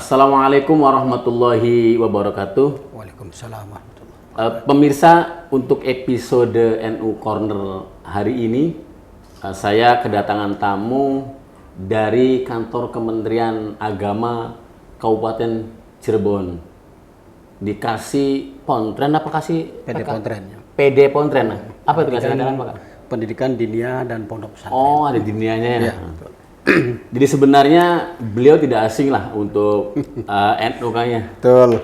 Assalamualaikum warahmatullahi wabarakatuh. Waalaikumsalam warahmatullahi. Pemirsa, untuk episode NU Corner hari ini, saya kedatangan tamu dari kantor Kementerian Agama Kabupaten Cirebon. Dikasih Pontren apa kasih? PD Pontren. PD Pontren. Apa itu kasih Pak? Pendidikan Dinia dan Pondok Pesantren. Oh, ada dinianya ya. Ya, betul. Jadi sebenarnya beliau tidak asing lah untuk NU kayaknya. Betul.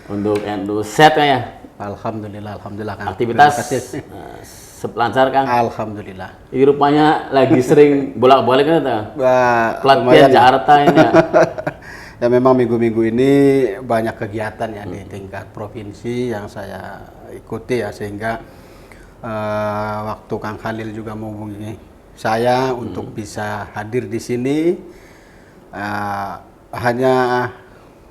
Untuk NU set kayaknya. Alhamdulillah Kang. Aktivitas Terima kasih. lancar Kang. Alhamdulillah. Ini rupanya lagi sering bolak-balik kan Kang? Wah, Pelatihan lumayan ya. Jakarta ini ya. Ya memang minggu-minggu ini banyak kegiatan ya di tingkat provinsi yang saya ikuti ya, sehingga waktu Kang Khalil juga menghubungi saya untuk bisa hadir di sini, hanya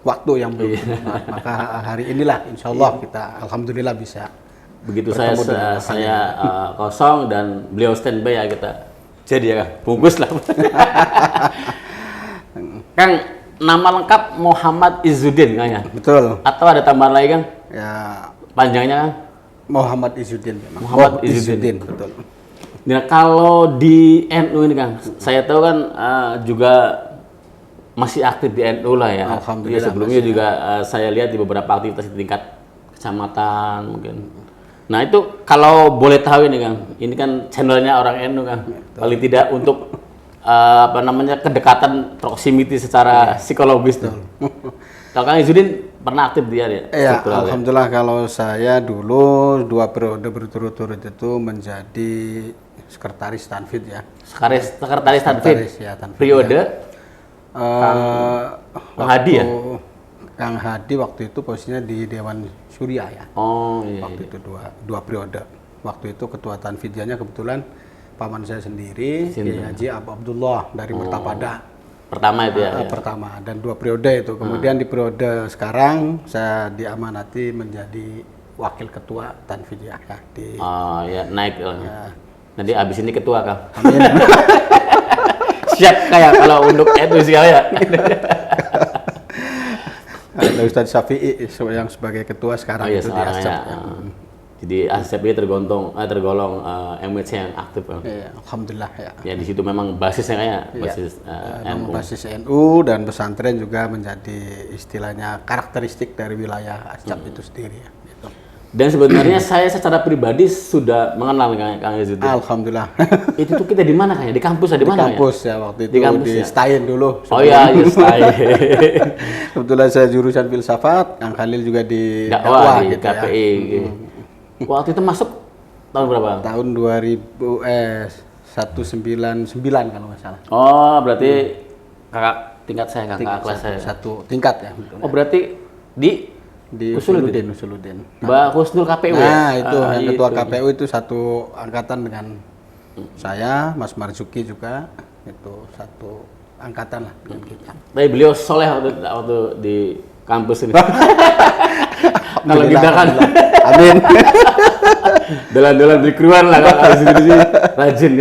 waktu yang belum tepat. Maka hari inilah insya Allah kita alhamdulillah bisa. Begitu bertemu dengan saya kosong dan beliau standby ya kita. Jadi ya Kang, bungkus lah. Kang, nama lengkap Muhammad Izzuddin kayaknya. Betul. Atau ada tambahan lagi Kang? Ya, Panjangnya Kang? Muhammad Izzuddin memang. Muhammad Izzuddin. Betul. Nah, kalau di NU ini Kang, saya tahu kan juga masih aktif di NU lah ya. Alhamdulillah. Ya, sebelumnya juga saya lihat di beberapa aktivitas di tingkat kecamatan mungkin. Nah itu kalau boleh tahu ini Kang, ini kan channelnya orang NU Kang. Paling tidak untuk kedekatan proximity secara psikologis tuh. Kalau Kang Izzuddin pernah aktif dia ya? Ya, alhamdulillah kalau saya dulu 2 periode berturut-turut itu menjadi sekretaris Tanfid ya. Sekretaris Tanfid. Ya, Tanfid. Periode Kang Hadi ya? Kang Hadi waktu itu posisinya di Dewan Syuriah ya. Oh iya. Waktu itu dua periode. Waktu itu ketua Tanfidiyanya kebetulan paman saya sendiri, Kiai Haji Abdullah dari Mertapada. Pertama itu ya? Pertama, dan 2 periode itu. Kemudian di periode sekarang saya diamanati menjadi wakil ketua Tanfidiyah ya. Oh ya, naik. Ya. Nanti abis ini ketua Kang. Amin. Siap kayak kalau untuk NU sih ya. Ada Ustadz Syafi'i yang sebagai ketua sekarang Oh iya, itu di sekarang Asep. ya. Jadi Asep ini tergolong MWC yang aktif Kang. Ya, alhamdulillah ya. Ya di situ memang basisnya kayak basis Memang NU. basis NU dan pesantren juga menjadi istilahnya karakteristik dari wilayah Asep itu sendiri ya. Gitu. Dan sebenarnya saya secara pribadi sudah mengenal Kang Izzuddin. Alhamdulillah. Itu tuh kita di mana Kang? Di kampus di Di mana kampus ya waktu itu Di kampus di ya? Stein dulu. Oh iya, Stein. Kebetulan saya jurusan filsafat, Kang Khalil juga di Dakwah di gitu KPI. ya. Gitu. Waktu itu masuk tahun berapa? Tahun 199 kalau nggak salah. Oh, berarti kakak tingkat saya, kakak kelas saya. Satu tingkat ya. Betul. Oh, berarti di Usuluddin. Mbak Husnul KPU ya? Nah, itu yang ketua itu. KPU itu satu angkatan dengan saya, Mas Marzuki juga, itu satu angkatan lah dengan kita. Tapi beliau soleh waktu di kampus ini. Kalau kita kan Amin. dolan-dolan beli keruan lah kalau di sini rajin.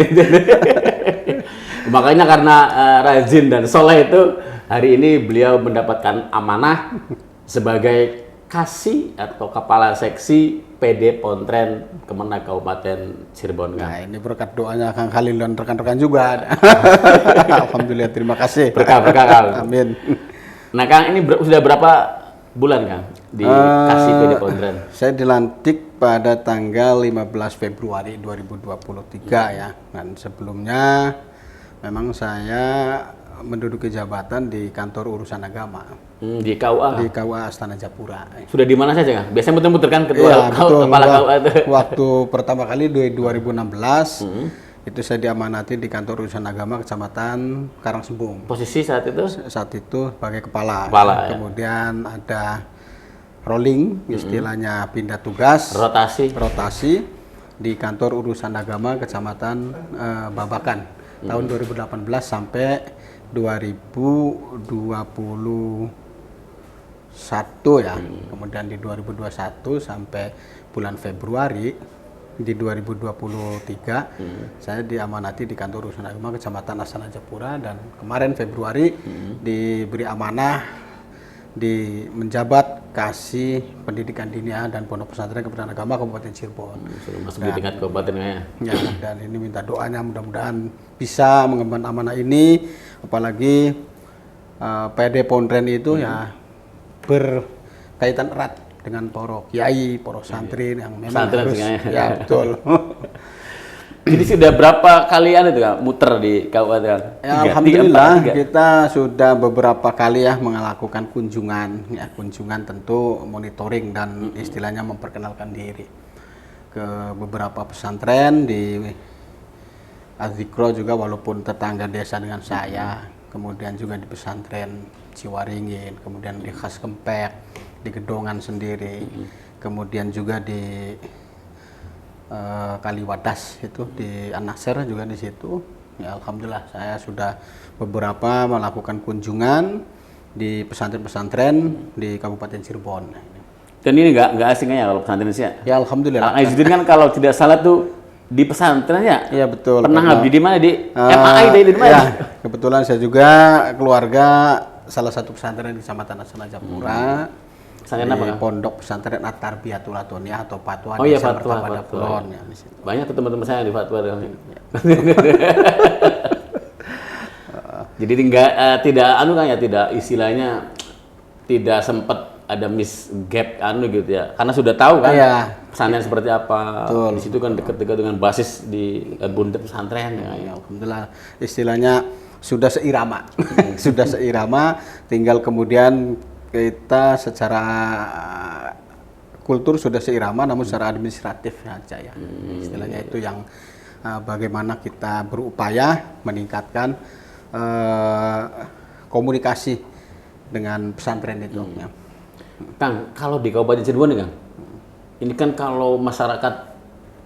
Makanya karena rajin dan soleh itu hari ini beliau mendapatkan amanah sebagai kasih atau kepala seksi PD Pontren Kemenag Kabupaten Cirebon. Nah, ini berkat doanya Kang Khalil dan rekan-rekan juga. Alhamdulillah, terima kasih. Berkah-berkah Kang. Amin. Nah Kang, ini sudah berapa bulan Kang dikasih PD Pontren? Saya dilantik pada tanggal 15 Februari 2023 ya. Dan sebelumnya memang saya menduduki jabatan di kantor urusan agama. Di KUA? Di KUA Astana Japura. Sudah di mana saja Kang? Biasanya muter-muter kan ketua Iya, betul. kepala KUA itu. Waktu pertama kali di 2016, itu saya diamanati di kantor urusan agama Kecamatan Karangsembung. Posisi saat itu? Saat itu sebagai kepala. Ya. Kemudian ada rolling, istilahnya pindah tugas, rotasi di kantor urusan agama Kecamatan Babakan tahun 2018 sampai 2021 ya. Kemudian di 2021 sampai bulan Februari di 2023 saya diamanati di kantor urusan agama Kecamatan Astana Japura, dan kemarin Februari diberi amanah di menjabat Kasih Pendidikan Diniyah dan Pondok Pesantren Kementerian Agama Kabupaten Cirebon. Sudah masuk di tingkat kabupaten ya. Ya, dan ini minta doanya mudah-mudahan bisa mengemban amanah ini, apalagi PD Pontren itu ya berkaitan erat dengan para kiai, para santri yang memang Pesantren harus ya. ya betul. Jadi sudah berapa kalian itu Kak muter di kabupaten? Ya, alhamdulillah kita sudah beberapa kali ya melakukan kunjungan, ya kunjungan tentu monitoring dan istilahnya memperkenalkan diri ke beberapa pesantren di Adzikro juga, walaupun tetangga desa dengan saya, kemudian juga di pesantren Ciwaringin, kemudian di Khas Kempek, di Gedongan sendiri, kemudian juga di Kaliwadas itu di An-Nasr juga di situ. Ya, alhamdulillah saya sudah beberapa melakukan kunjungan di pesantren-pesantren di Kabupaten Cirebon. Dan ini nggak asing ya kalau pesantren sih ya? Ya alhamdulillah. Izzuddin kan kalau tidak salah tuh di pesantren ya? Iya betul. Pernah ngabdi di mana? Di MAI di mana? Ya, kebetulan saya juga keluarga salah satu pesantren di Kecamatan Asana Japura. Pesantren di apa? Pondok Pesantren At-Tarbiyatul Atoniyah atau Fatwa Oh iya, Desa Fatwa, Mertapada Fatwa. Kulon, ya, di situ. Banyak tuh teman-teman saya di Fatwa. Jadi tidak anu kan ya, tidak istilahnya tidak sempat ada miss gap anu gitu ya. Karena sudah tahu kan Iya. pesantren seperti apa. Betul. Di situ kan dekat-dekat dengan basis di bunda pesantren ya. Ya, alhamdulillah istilahnya sudah seirama. Sudah seirama, tinggal kemudian kita secara kultur sudah seirama, namun secara administratif aja ya. Istilahnya itu yang bagaimana kita berupaya meningkatkan komunikasi dengan pesantren itu. Ya. Kang, kalau di Kabupaten Cirebon nih Kang, ini kan kalau masyarakat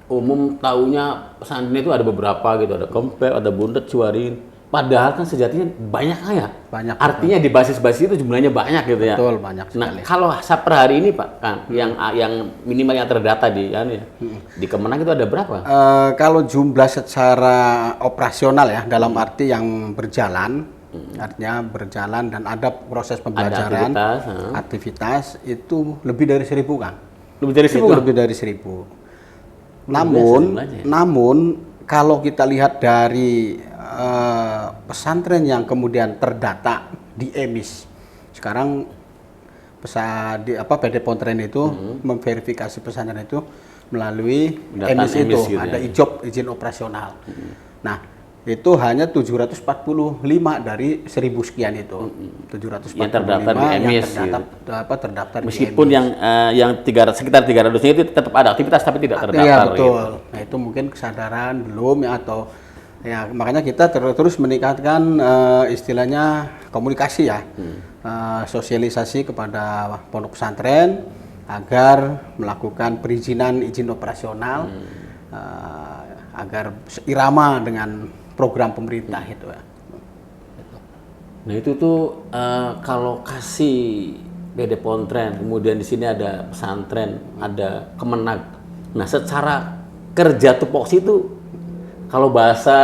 umum taunya pesantren itu ada beberapa gitu, ada Kempek, ada Bundet, Ciwaringin. Padahal kan sejatinya banyak ya. Banyak. Artinya di basis-basis itu jumlahnya banyak gitu ya. Betul, banyak Nah, sekali. kalau per hari ini Pak, Kang, yang minimal yang terdata di di Kemenang itu ada berapa? Kalau jumlah secara operasional ya, dalam arti yang berjalan, artinya berjalan dan ada proses pembelajaran, aktivitas itu lebih dari 1.000 Kang. Lebih dari 1.000 Itu Kang? lebih dari 1.000. Namun kalau kita lihat dari pesantren yang kemudian terdata di EMIS, sekarang PD Pontren itu memverifikasi pesantren itu melalui EMIS itu, gitu ada ya. IJOP, izin operasional. Nah, itu hanya 745 dari 1.000 sekian itu. 745 Yang terdaftar di EMIS, terdaftar meskipun di EMIS. yang sekitar 300-nya itu tetap ada aktivitas tapi tidak terdaftar. Iya betul. Gitu. Nah itu mungkin kesadaran belum ya, atau ya makanya kita terus meningkatkan istilahnya komunikasi ya, sosialisasi kepada pondok pesantren agar melakukan perizinan izin operasional agar seirama dengan program pemerintah itu ya. Nah itu tuh kalau kasih PD Pontren, kemudian di sini ada pesantren, ada Kemenag. Nah secara kerja tupoksi itu kalau bahasa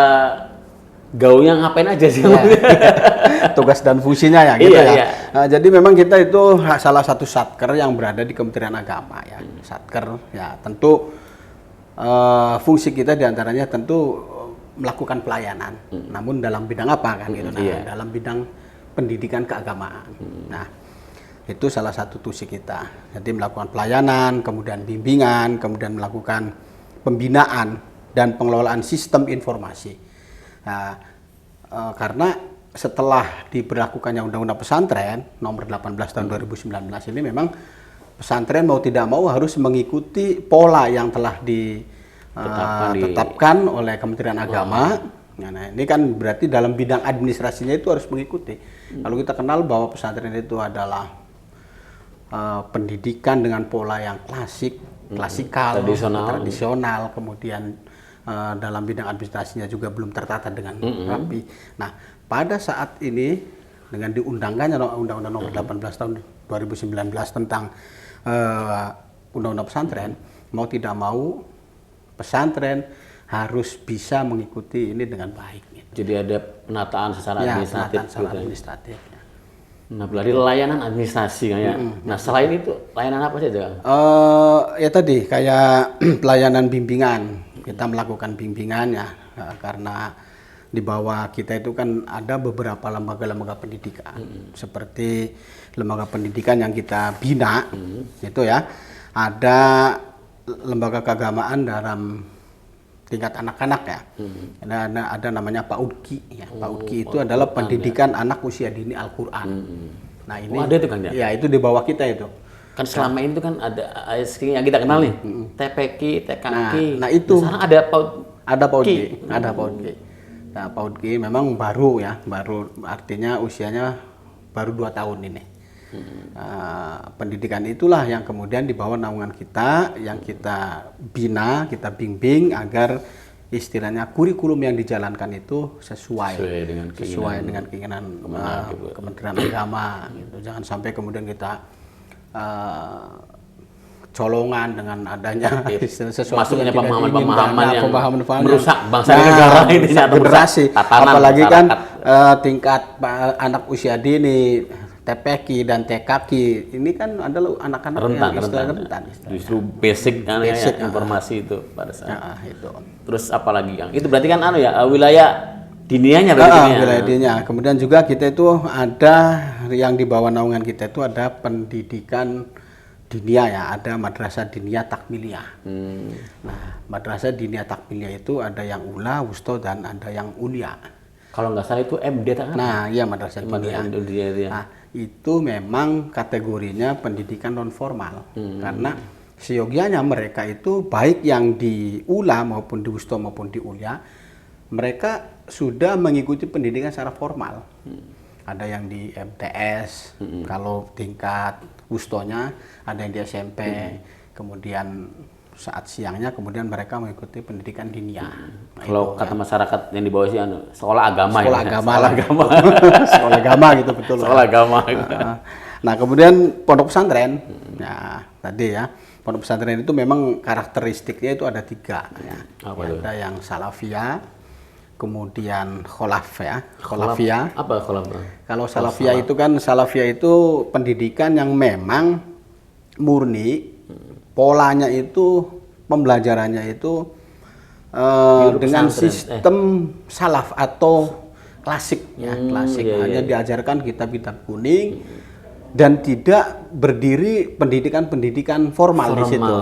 gaulnya ngapain aja sih? Ya. Tugas dan fungsinya ya gitu Iya, ya. iya. Nah, jadi memang kita itu salah satu satker yang berada di Kementerian Agama ya. Satker ya tentu fungsi kita diantaranya tentu melakukan pelayanan. Namun dalam bidang apa kan gitu? Nah, Iya. dalam bidang pendidikan keagamaan. Nah, itu salah satu tusi kita. Jadi melakukan pelayanan, kemudian bimbingan, kemudian melakukan pembinaan dan pengelolaan sistem informasi. Nah, karena setelah diberlakukannya Undang-Undang Pesantren Nomor 18 Tahun 2019 ini memang pesantren mau tidak mau harus mengikuti pola yang telah ditetapkan oleh Kementerian Agama. Nah, ini kan berarti dalam bidang administrasinya itu harus mengikuti. Kalau kita kenal bahwa pesantren itu adalah pendidikan dengan pola yang klasikal, tradisional, kemudian dalam bidang administrasinya juga belum tertata dengan rapi. Nah, pada saat ini dengan diundangkannya Undang-Undang Nomor 18 Tahun 2019 tentang Undang-Undang Pesantren, mau tidak mau pesantren harus bisa mengikuti ini dengan baik. Gitu. Jadi ada penataan secara Ya, administratif. penataan secara administratif. Nah, berarti layanan administrasi kayak. Nah, selain itu layanan apa saja, Kang? Ya tadi kayak pelayanan bimbingan, kita melakukan bimbingan ya, karena di bawah kita itu kan ada beberapa lembaga-lembaga pendidikan, seperti lembaga pendidikan yang kita bina, itu ya, ada lembaga keagamaan dalam tingkat anak-anak ya, ada namanya PAUDKI ya, PAUDKI itu adalah pendidikan anak usia dini Al-Quran. Nah ini, ada itu kan ya? Ya itu di bawah kita itu. Kan selama ini tuh kan ada ASK yang kita kenal nih, TPQ, TKQ. Nah itu. Sekarang ada PAUDKI, ada PAUDKI. Nah PAUDKI memang baru ya, baru artinya usianya baru 2 tahun ini. Pendidikan itulah yang kemudian di bawah naungan kita, yang kita bina, kita bimbing agar istilahnya kurikulum yang dijalankan itu sesuai dengan keinginan Kementerian Agama. Gitu. Jangan sampai kemudian kita colongan dengan adanya sesuatu masuknya yang pemahaman yang merusak bangsa dan negara ini generasi, apalagi kan tingkat anak usia dini, TPQ dan TKQ ini kan adalah anak-anak yang rentan. Justru basic kan informasi itu pada saat. Itu. Terus apalagi Kang? Itu berarti kan wilayah dinianya berarti wilayah dininya. Kemudian juga kita itu ada yang di bawah naungan kita itu ada pendidikan dinia ya, ada madrasah dinia takmiliyah. Nah, madrasah dinia takmiliyah itu ada yang ula, wusto dan ada yang ulia. Kalau nggak salah itu MD kan? Nah, iya madrasah dinia. Nah, itu memang kategorinya pendidikan non formal karena seyogianya mereka itu baik yang di ula maupun di wusto maupun di ulia mereka sudah mengikuti pendidikan secara formal. Ada yang di MTS, kalau tingkat wustonya ada yang di SMP, kemudian saat siangnya kemudian mereka mengikuti pendidikan dinia. Nah, kalau kata masyarakat yang di bawah sih sekolah agama sekolah ya. Agama sekolah agama gitu betul. Sekolah agama. Nah, kemudian pondok pesantren. Nah, tadi ya, pondok pesantren itu memang karakteristiknya itu ada 3 ya. Ada yang salafiyah, kemudian kholaf ya. Kholafiyah. Apa kholaf? Kalau salafiyah itu kan itu pendidikan yang memang murni, polanya itu pembelajarannya itu dengan sistem salaf atau klasik ya, klasik. Hanya diajarkan kitab-kitab kuning dan tidak berdiri pendidikan formal di situ.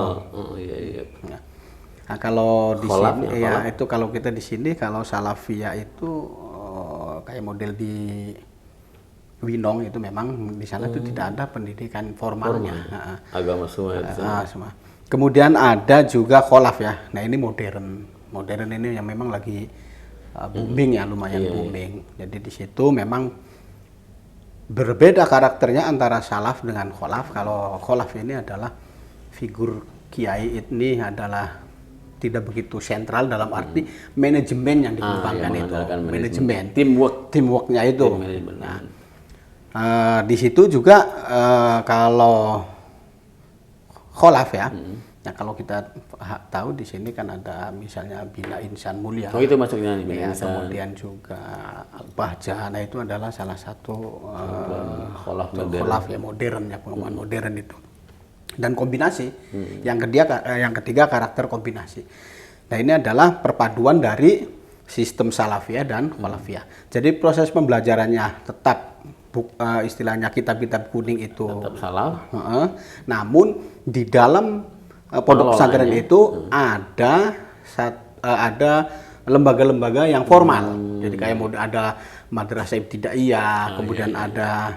Nah, kalau di sini ya itu kalau kita di sini kalau salafiyah itu kayak model di Winong itu memang di sana itu tidak ada pendidikan formalnya. Agama semua. Semua. Kemudian ada juga kholaf ya. Nah, ini modern. Modern ini yang memang lagi booming ya, lumayan booming. Jadi di situ memang berbeda karakternya antara salaf dengan kholaf. Kalau kholaf ini adalah figur kiai ini adalah tidak begitu sentral dalam arti manajemen yang dikembangkan itu. Manajemen, teamworknya itu. Di situ juga kalau kholaf ya. Nah, kalau kita tahu di sini kan ada misalnya Bina Insan Mulia. Oh, itu masuknya nih Bina Insan. Kemudian juga Bahjah. Nah, itu adalah salah satu kholaf ya modern ya, pengembangan modern itu. Dan kombinasi. Yang ketiga karakter kombinasi. Nah, ini adalah perpaduan dari sistem salafiyah dan kholafiyah. Jadi proses pembelajarannya tetap istilahnya kitab-kitab kuning itu tetap salaf. Namun di dalam pondok pesantren itu ada lembaga-lembaga yang formal. Jadi kayak ada madrasah ibtidaiyah, kemudian ada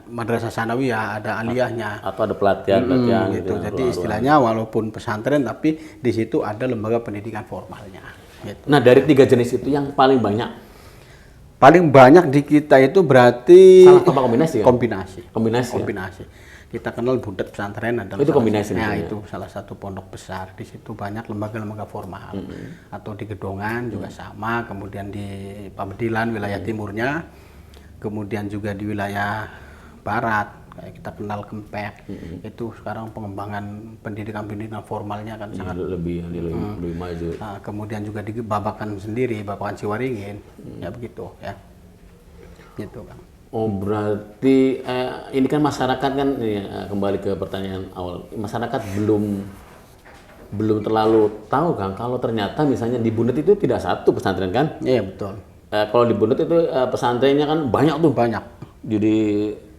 madrasah sanawiyah, ada aliyahnya. Atau ada pelatihan gitu. Jadi istilahnya walaupun pesantren tapi di situ ada lembaga pendidikan formalnya. Gitu. Nah, dari 3 jenis itu yang paling banyak di kita itu berarti salah apa kombinasi kan? Kombinasi. Kita kenal budet pesantren adalah itu kombinasi. Itu salah satu pondok besar. Di situ banyak lembaga-lembaga formal. Atau di Gedongan juga sama, kemudian di Pamedilan wilayah timurnya, kemudian juga di wilayah barat kayak kita kenal Kempek. Itu sekarang pengembangan pendidikan formalnya kan sangat lebih maju. Nah, kemudian juga di Babakan sendiri, Babakan Ciwaringin, ya begitu ya. Gitu kan. Oh berarti ini kan masyarakat kan kembali ke pertanyaan awal, masyarakat belum terlalu tahu kan kalau ternyata misalnya di Bundet itu tidak satu pesantren kan? Iya betul. Kalau di Bundet itu pesantrennya kan banyak tuh. Banyak. Jadi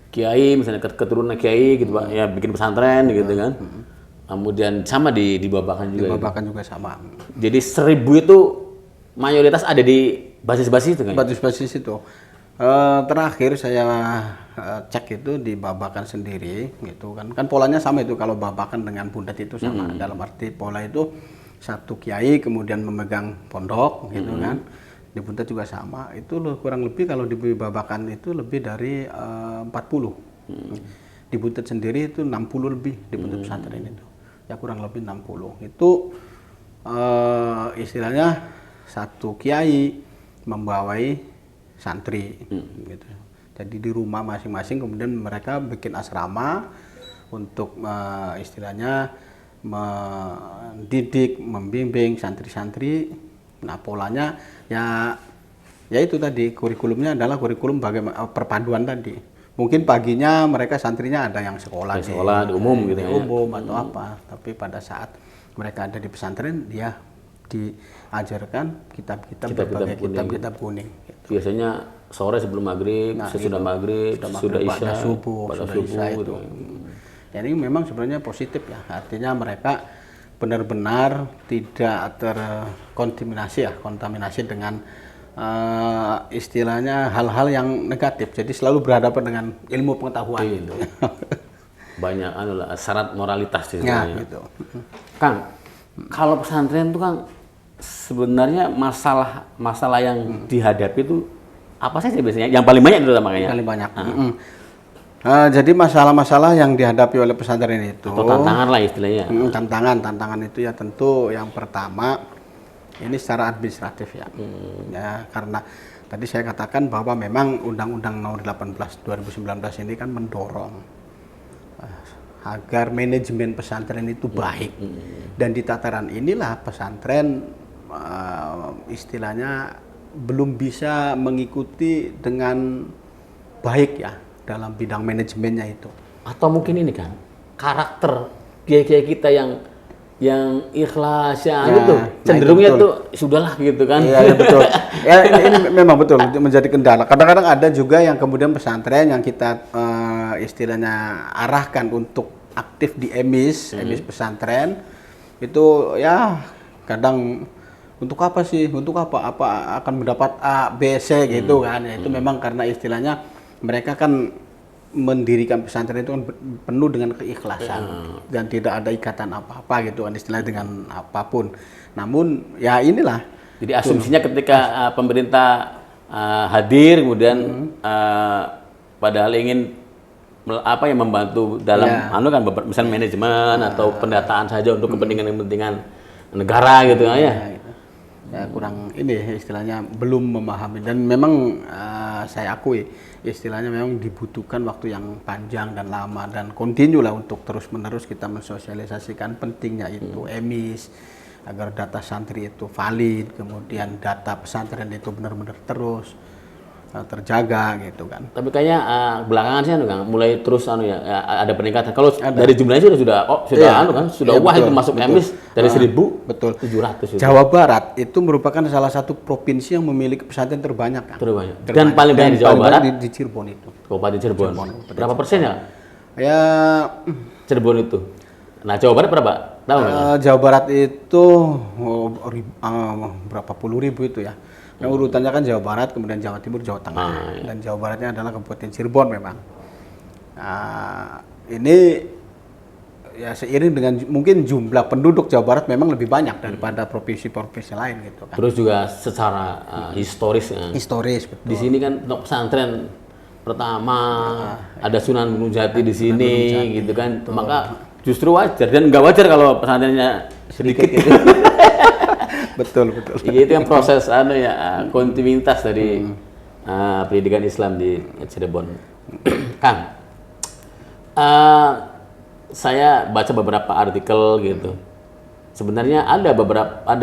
kiai misalnya keturunan kiai gitu Pak, ya bikin pesantren gitu kan. Kemudian sama di Babakan juga. Babakan juga sama. Jadi 1.000 itu mayoritas ada di basis-basis itu kan? Basis-basis itu. Terakhir saya cek itu di Babakan sendiri gitu kan polanya sama itu kalau Babakan dengan Bundet itu sama dalam arti pola itu satu kiai kemudian memegang pondok gitu kan di Bundet juga sama itu kurang lebih kalau di Babakan itu lebih dari 40 di Bundet sendiri itu 60 lebih di Bundet pesantren itu ya kurang lebih 60 itu istilahnya satu kiai membawai santri gitu. Jadi di rumah masing-masing kemudian mereka bikin asrama untuk istilahnya mendidik, membimbing santri-santri. Nah, polanya ya itu tadi kurikulumnya adalah kurikulum bagaimana perpaduan tadi. Mungkin paginya mereka santrinya ada yang sekolah di umum gitu di ya. umum atau apa, tapi pada saat mereka ada di pesantren dia diajarkan kitab-kitab berbagai kitab-kitab kuning. Biasanya sore sebelum maghrib, sesudah maghrib, sudah isya, pada subuh itu. Gitu. Jadi memang sebenarnya positif ya. Artinya mereka benar-benar tidak kontaminasi dengan istilahnya hal-hal yang negatif. Jadi selalu berhadapan dengan ilmu pengetahuan gitu. Banyak syarat moralitas di Ya, sebenarnya. gitu. Kang, kalau pesantren itu Kang sebenarnya masalah yang dihadapi itu apa saja biasanya? Yang paling banyak itu makanya. Paling banyak. Jadi masalah-masalah yang dihadapi oleh pesantren itu. Atau tantangan lah istilahnya. Tantangan itu ya tentu yang pertama ini secara administratif ya. Ya karena tadi saya katakan bahwa memang Undang-Undang Nomor 18 2019 ini kan mendorong agar manajemen pesantren itu baik. Dan di tataran inilah pesantren istilahnya belum bisa mengikuti dengan baik ya dalam bidang manajemennya itu. Atau mungkin ini kan karakter kiai-kiai kita yang ikhlas itu cenderungnya tuh sudahlah gitu kan. Iya betul. Ya ini memang betul menjadi kendala. Kadang-kadang ada juga yang kemudian pesantren yang kita istilahnya arahkan untuk aktif di emis pesantren itu ya kadang untuk apa sih? Untuk apa akan mendapat A, B, C gitu kan. Ya, itu memang karena istilahnya mereka kan mendirikan pesantren itu kan penuh dengan keikhlasan dan tidak ada ikatan apa-apa gitu kan istilahnya dengan apapun. Namun ya inilah. Jadi asumsinya ketika pemerintah hadir kemudian padahal ingin membantu dalam kan misalnya manajemen atau pendataan saja untuk kepentingan negara gitu ya. Ya kurang ini istilahnya belum memahami dan memang saya akui istilahnya memang dibutuhkan waktu yang panjang dan lama dan kontinu lah untuk terus-menerus kita mensosialisasikan pentingnya itu emis agar data santri itu valid, kemudian data pesantren itu benar-benar terus terjaga gitu kan. Tapi kayaknya belakangan sih Kang mulai terus ada peningkatan. Kalau dari jumlahnya sudah wah itu masuk emis dari 1.700. Jawa Barat itu merupakan salah satu provinsi yang memiliki pesantren terbanyak kan. Terbanyak. Dan paling banyak di Jawa Barat di Cirebon itu. Kabupaten Cirebon. Berapa persen ya? Ya Cirebon itu. Nah, Jawa Barat berapa? Tahu nggak? Jawa Barat itu berapa puluh ribu itu ya. Yang urutannya kan Jawa Barat, kemudian Jawa Timur, Jawa Tengah, dan Jawa Baratnya adalah Kabupaten Cirebon memang. Ini ya seiring dengan mungkin jumlah penduduk Jawa Barat memang lebih banyak daripada provinsi-provinsi lain gitu kan. Terus juga secara historis betul. Di sini kan pesantren pertama ada Sunan Gunung Jati di sini gitu kan. Betul. Maka justru wajar dan nggak wajar kalau pesantrennya sedikit gitu. betul. Itu yang proses kontinuitas dari pendidikan Islam di Cirebon. Kang, saya baca beberapa artikel gitu. Sebenarnya ada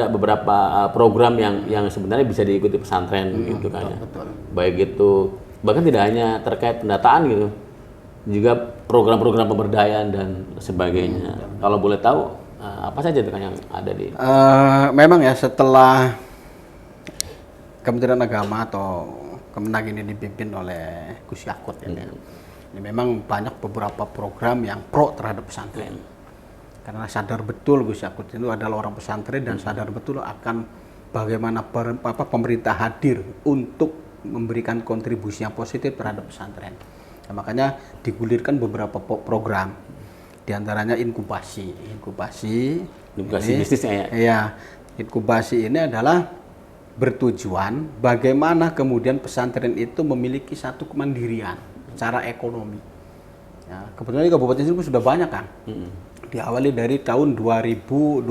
beberapa program yang sebenarnya bisa diikuti pesantren gitu kan. Betul. Baik itu bahkan tidak hanya terkait pendataan gitu, juga program-program pemberdayaan dan sebagainya. Kalau boleh tahu apa saja itu kan yang ada di? Memang ya setelah Kementerian Agama atau Kemenag ini dipimpin oleh Gus Yakut ya, ini memang banyak beberapa program yang pro terhadap pesantren. Karena sadar betul Gus Yakut itu adalah orang pesantren dan sadar betul akan bagaimana pemerintah hadir untuk memberikan kontribusi yang positif terhadap pesantren. Nah, makanya digulirkan beberapa program, diantaranya inkubasi ini, bisnisnya ya? Iya, inkubasi ini adalah bertujuan bagaimana kemudian pesantren itu memiliki satu kemandirian secara ekonomi. Ya, kebetulan di Kabupaten Sini sudah banyak kan. Diawali dari tahun 2021,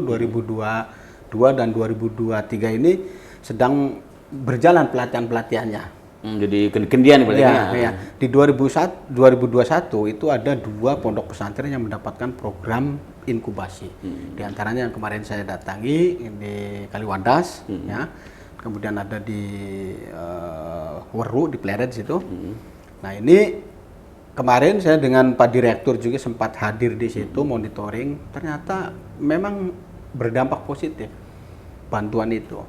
2022 dan 2023 ini sedang berjalan pelatihan-pelatihannya. Jadi kendian berarti ya. Di 2021 itu ada 2 pondok pesantren yang mendapatkan program inkubasi. Di antaranya yang kemarin saya datangi di Kaliwadas, ya. Kemudian ada di Weru di Pleret situ. Nah ini kemarin saya dengan Pak Direktur juga sempat hadir di situ monitoring. Ternyata memang berdampak positif bantuan itu,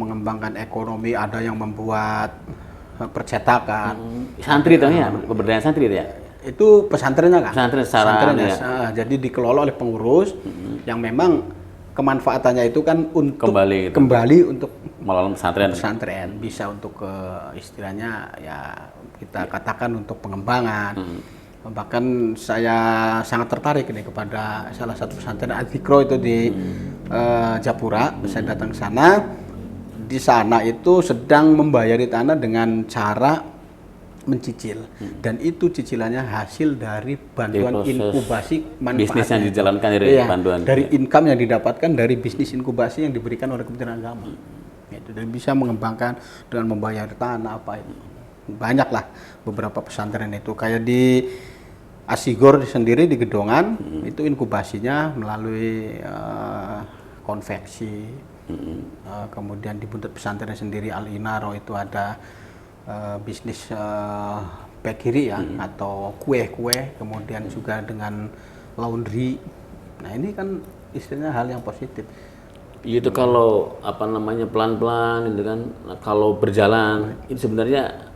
mengembangkan ekonomi, ada yang membuat percetakan. Santri itu ya, pemberdayaan santri itu ya? Itu pesantrennya kan? Pesantren secara jadi dikelola oleh pengurus yang memang kemanfaatannya itu kan untuk kembali untuk melalui pesantren, bisa untuk istilahnya ya kita katakan untuk pengembangan. Bahkan saya sangat tertarik ini kepada salah satu pesantren Adzikro itu di Japura. Saya datang ke sana. Di sana itu sedang membayari tanah dengan cara mencicil, dan itu cicilannya hasil dari bantuan inkubasi manfaatnya. Bisnis yang dijalankan dari bantuan. Dari income yang didapatkan dari bisnis inkubasi yang diberikan oleh Kementerian Agama. Itu dan bisa mengembangkan dengan membayar tanah apa itu. Banyak lah beberapa pesantren itu, kayak di Asigor sendiri di Gedongan itu inkubasinya melalui konveksi. Kemudian di Buntut Pesantren sendiri Al Inaro itu ada bisnis bakery ya, atau kue-kue, kemudian juga dengan laundry. Nah ini kan istilahnya hal yang positif. Itu kalau apa namanya pelan-pelan itu kan, kalau berjalan itu sebenarnya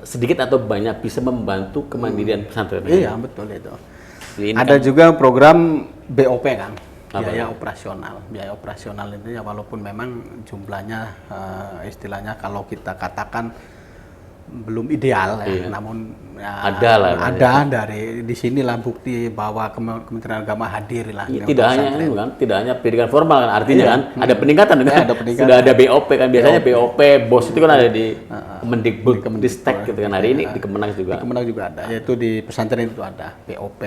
sedikit atau banyak bisa membantu kemandirian pesantren. Iya betul itu. Ada juga program BOP kan. Biaya operasional itu ya, walaupun memang jumlahnya istilahnya kalau kita katakan belum ideal ya, namun ya, ada dari di sinilah bukti bahwa Kementerian Agama hadir lah. Tidak hanya pendidikan formal kan, artinya kan ada peningkatan kan. Sudah ada BOP kan, biasanya BOP BOS itu kan ada di Kemendikbud gitu kan. Hari ini di Kemenag juga. Di Kemenag juga ada, yaitu di pesantren itu ada BOP.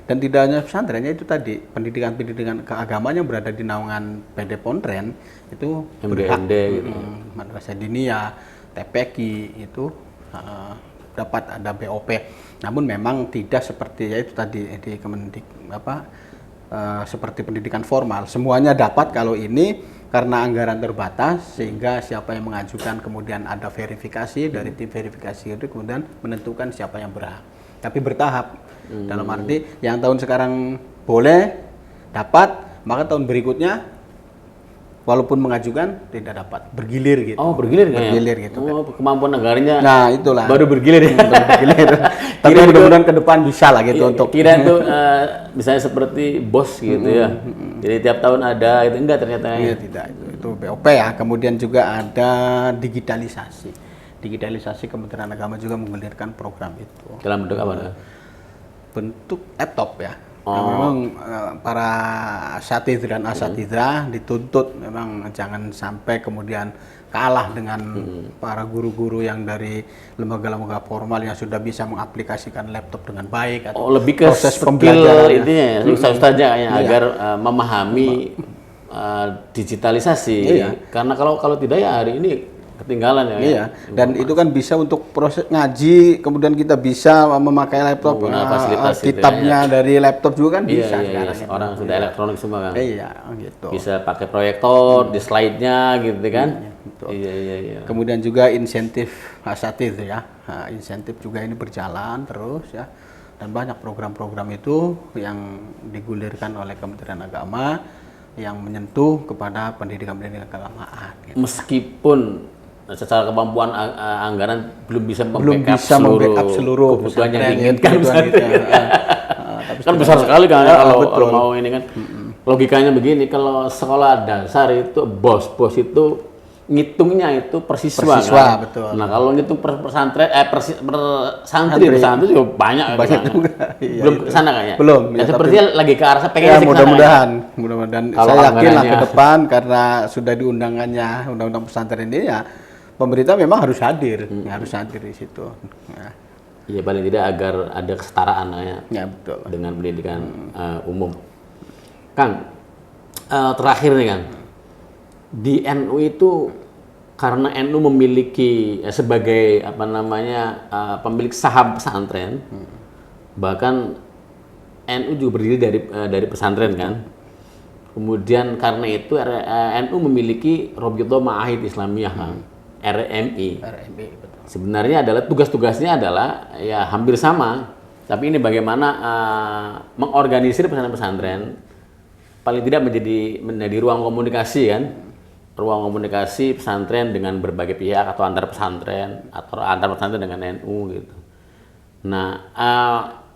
Dan tidak hanya pesantrennya, itu tadi pendidikan keagamaan yang berada di naungan PD Pontren itu MDND gitu. Madrasah Diniyah, TPQ itu dapat ada BOP. Namun memang tidak seperti ya itu tadi di Kemendik seperti pendidikan formal. Semuanya dapat kalau ini karena anggaran terbatas, sehingga siapa yang mengajukan kemudian ada verifikasi dari tim verifikasi itu kemudian menentukan siapa yang berhak. Tapi bertahap. Dalam arti yang tahun sekarang boleh dapat, maka tahun berikutnya walaupun mengajukan tidak dapat, bergilir gitu. Oh, bergilir kan? Bergilir gitu. Oh, kemampuan negaranya. Nah, itulah. Baru bergilir ya. Bergilir. Tapi mudah-mudahan ke depan bisa lah gitu untuk kira itu misalnya seperti BOS gitu ya. Jadi tiap tahun ada, itu enggak ternyata. Iya, tidak. Itu BOP ya. Kemudian juga ada digitalisasi. Digitalisasi Kementerian Agama juga menggulirkan program itu. Dalam bentuk apa? Bentuk laptop ya. Nah, memang para asatidz dan asatidzah dituntut memang jangan sampai kemudian kalah dengan para guru-guru yang dari lembaga-lembaga formal yang sudah bisa mengaplikasikan laptop dengan baik. Atau lebih ke proses pembelajaran intinya ya, ustaznya agar memahami digitalisasi. Karena kalau tidak ya hari ini ketinggalan ya. Iya. Dan itu kan bisa untuk proses ngaji, kemudian kita bisa memakai laptop, kitabnya dari laptop juga kan bisa. Orang sudah elektronik semua kan. Iya, gitu. Bisa pakai proyektor di slide-nya gitu kan. Gitu. Iya. Kemudian juga insentif asatidz ya, nah, insentif juga ini berjalan terus ya, dan banyak program-program itu yang digulirkan oleh Kementerian Agama yang menyentuh kepada pendidikan-pendidikan keagamaan. Gitu. Meskipun secara kemampuan anggaran belum bisa membackup seluruh kebutuhan yang pesantren, diinginkan. kebutuhan itu, tapi Kan besar sekali kan kalau betul. mau ini kan. Logikanya begini, kalau sekolah dasar itu bos itu ngitungnya itu persiswa kan? Betul. Nah kalau ngitung pesantren santri juga banyak kan? juga. Iya, Belum ke sana kayaknya. Belum. Ya, sepertinya lagi ke arah pengen Ya, sih ke sana, mudah-mudahan Kalau saya yakin lah anggarannya- ke depan karena sudah diundangannya undang-undang pesantren ini ya, pemerintah memang harus hadir, harus hadir di situ. Ya, Iya paling tidak agar ada kesetaraan ya betul. dengan pendidikan umum. Kang, terakhir nih Kang, di NU itu karena NU memiliki sebagai pemilik saham pesantren, bahkan NU juga berdiri dari pesantren kan. Kemudian karena itu NU memiliki Rabithah Ma'ahid Islamiyah kan, RMI. RMB betul. Sebenarnya adalah tugas-tugasnya adalah ya hampir sama, tapi ini bagaimana mengorganisir pesantren-pesantren paling tidak menjadi ruang komunikasi kan, ruang komunikasi pesantren dengan berbagai pihak atau antar pesantren dengan NU gitu. Nah,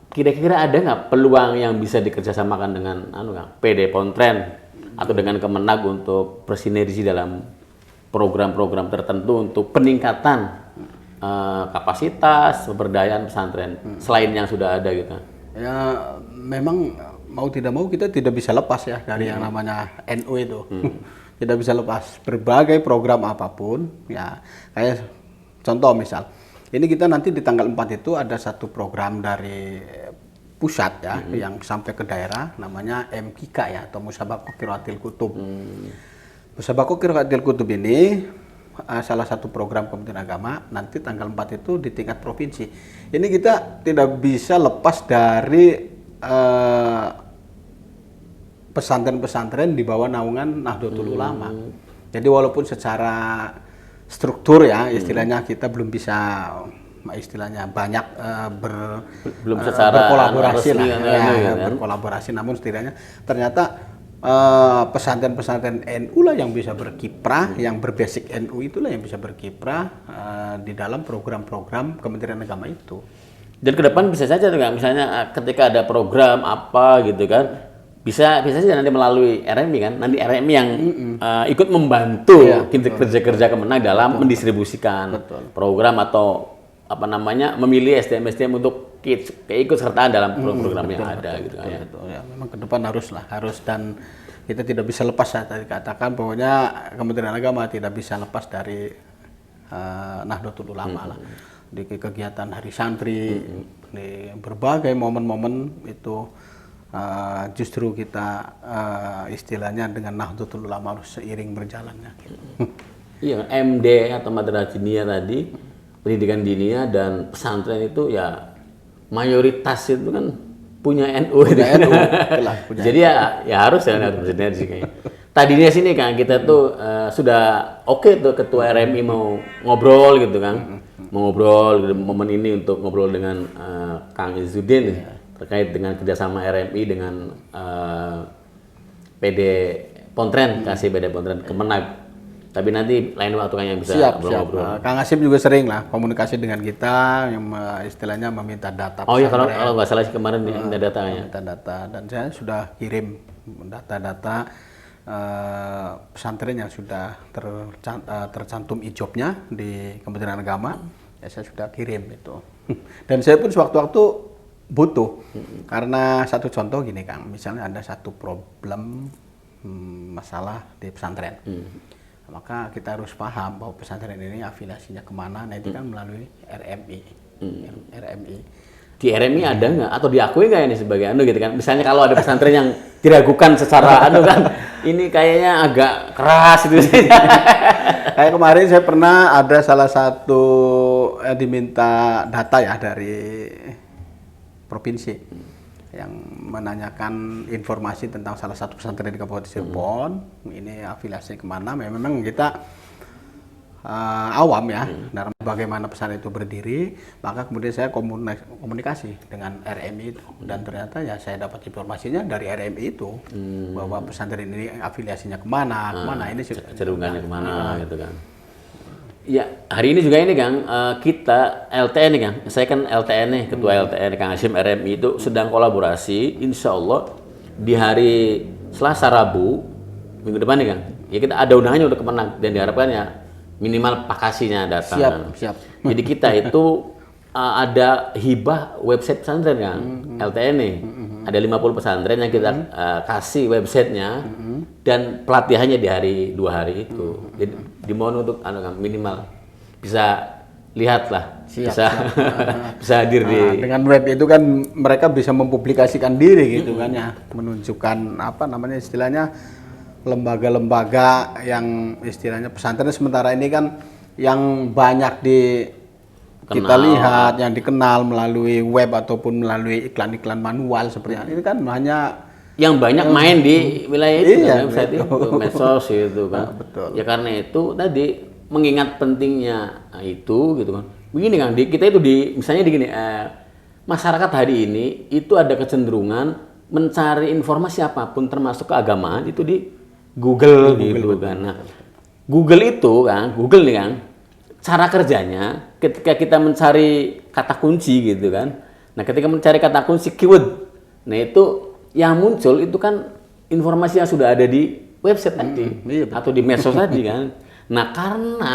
kira-kira ada nggak peluang yang bisa dikerjasamakan dengan PD Pontren atau dengan Kemenag untuk bersinergi dalam program-program tertentu untuk peningkatan kapasitas pemberdayaan pesantren selain yang sudah ada gitu? Ya memang mau tidak mau kita tidak bisa lepas ya dari yang namanya NU itu. Tidak bisa lepas berbagai program apapun ya, kayak contoh misal ini kita nanti di tanggal 4 itu ada satu program dari pusat ya yang sampai ke daerah namanya MQK ya, atau Musabaqah Qiraatil Kutub. Musabaqah Qiraatil Kutub ini salah satu program Kementerian Agama, nanti tanggal 4 itu di tingkat provinsi. Ini kita tidak bisa lepas dari pesantren-pesantren di bawah naungan Nahdlatul Ulama. Jadi walaupun secara struktur ya istilahnya kita belum bisa istilahnya banyak belum secara berkolaborasi resmi lah kan? berkolaborasi, namun setidaknya ternyata pesantren-pesantren NU lah yang bisa berkiprah, yang berbasic NU itulah yang bisa berkiprah di dalam program-program Kementerian Agama itu. Dan ke depan bisa saja tuh Kang, misalnya ketika ada program apa gitu kan, bisa saja nanti melalui RMI kan, nanti RMI yang ikut membantu kerja-kerja Kemenag dalam mendistribusikan program atau memilih SDM untuk ikut sertaan dalam program yang ada gitu kan ya. Ya, memang ke depan harus dan kita tidak bisa lepas, saya tadi katakan pokoknya Kementerian Agama tidak bisa lepas dari Nahdlatul Ulama lah. Di kegiatan Hari Santri, di berbagai momen-momen itu justru kita istilahnya dengan Nahdlatul Ulama harus seiring berjalannya. Gitu. Iya, MD atau Madrasah Diniyah tadi, pendidikan diniyah dan pesantren itu ya mayoritas itu kan punya NU. Punya Jadi ya harus bersinergi kayaknya. Tadinya sini kan kita tuh sudah oke tuh ketua RMI mau ngobrol gitu kan. Mau ngobrol gitu, momen ini untuk ngobrol dengan Kang Izzuddin terkait dengan kerjasama RMI dengan PD Pontren, kasih PD Pontren Kemenag. Tapi nanti lain waktu kan yang bisa ngobrol. Kang Asep juga sering lah komunikasi dengan kita, yang istilahnya meminta data. Oh iya, kalau nggak salah sih kemarin minta datanya. Minta data, dan saya sudah kirim data-data pesantren yang sudah tercantum ijobnya di Kementerian Agama. Ya saya sudah kirim itu. Dan saya pun sewaktu-waktu butuh. Karena satu contoh gini Kang, misalnya ada satu problem masalah di pesantren. Maka kita harus paham bahwa pesantren ini afiliasinya kemana, nah itu kan melalui RMI. RMI. Di RMI ada nggak? Atau diakui nggak ini sebagai gitu kan? Misalnya kalau ada pesantren yang diragukan secara kan, ini kayaknya agak keras gitu. Kayak kemarin saya pernah ada salah satu diminta data ya dari provinsi yang menanyakan informasi tentang salah satu pesantren di Kabupaten Cirebon. Ini afiliasi kemana? Memang kita awam ya, dalam bagaimana pesantren itu berdiri, maka kemudian saya komunikasi dengan RMI itu, dan ternyata ya saya dapat informasinya dari RMI itu bahwa pesantren ini afiliasinya kemana, ini cenderungannya kemana gitu kan. Ya, hari ini juga ini Kang, kita LTN nih Kang, saya kan LTN nih, Ketua LTN Kang Hashim RMI itu sedang kolaborasi, insya Allah di hari Selasa Rabu minggu depan nih Kang, ya kita ada undangannya udah Kemenang dan diharapkan ya minimal Pakasinya datang. Siap. Jadi kita itu ada hibah website pesantren Kang, LTN nih. Ada 50 pesantren yang kita kasih websitenya dan pelatihannya di hari 2 hari itu. Jadi dimohon untuk minimal bisa lihat lah, bisa hadir di. Dengan web itu kan mereka bisa mempublikasikan diri gitu kan ya, menunjukkan apa namanya istilahnya lembaga-lembaga yang istilahnya pesantren sementara ini kan yang banyak kita lihat, yang dikenal melalui web ataupun melalui iklan-iklan manual seperti ini kan hanya yang banyak main di wilayah itu, iya, website itu, medsos itu kan. Betul. Ya karena itu tadi mengingat pentingnya itu gitu kan. Begini Kang, kita itu misalnya gini, masyarakat hari ini itu ada kecenderungan mencari informasi apapun termasuk keagamaan itu di Google gitu kan. Nah, Google itu kan, Google nih Kang, cara kerjanya ketika kita mencari kata kunci gitu kan. Nah, ketika mencari kata kunci keyword, nah itu yang muncul itu kan informasi yang sudah ada di website tadi atau di medsos tadi kan. Nah, karena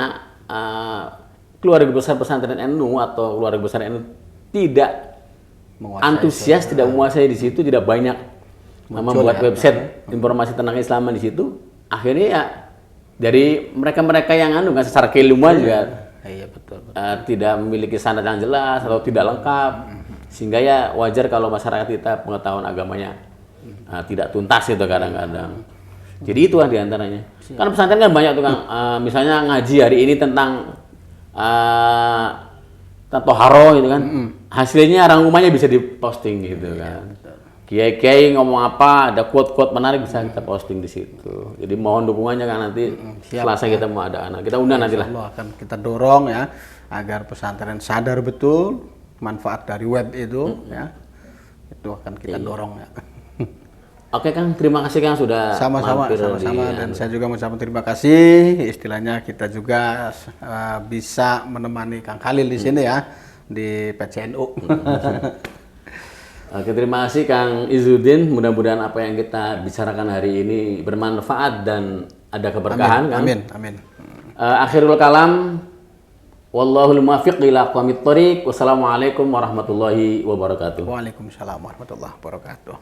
keluarga besar pesantren NU atau keluarga besar NU tidak antusias, tidak menguasai di situ, tidak banyak membuat website informasi tentang Islam di situ, akhirnya ya dari mereka-mereka yang kan secara keilmuan juga tidak memiliki standar yang jelas atau tidak lengkap, sehingga ya wajar kalau masyarakat kita pengetahuan agamanya tidak tuntas itu kadang-kadang. Jadi itu kan diantaranya. Kan pesantren kan banyak tuh Kang, misalnya ngaji hari ini tentang Toharo gitu kan, hasilnya rangkumannya bisa diposting gitu kan. Kiai-kiai ngomong apa, ada quote-quote menarik bisa kita posting di situ. Jadi mohon dukungannya kan nanti Selasa kita mau ada anak. Kita undang nanti lah. Allah akan kita dorong ya agar pesantren sadar betul manfaat dari web itu ya. Itu akan kita dorong ya. Oke Kang, terima kasih Kang sudah Sama-sama dan saya juga mengucapkan terima kasih. Istilahnya kita juga bisa menemani Kang Khalil di sini ya di PCNU. Oke, terima kasih Kang Izzuddin. Mudah-mudahan apa yang kita bicarakan hari ini bermanfaat dan ada keberkahan. Amin. Akhirul kalam. Wallahul muwaffiq ila aqwamit thoriq. Wassalamualaikum warahmatullahi wabarakatuh. Waalaikumsalam warahmatullahi wabarakatuh.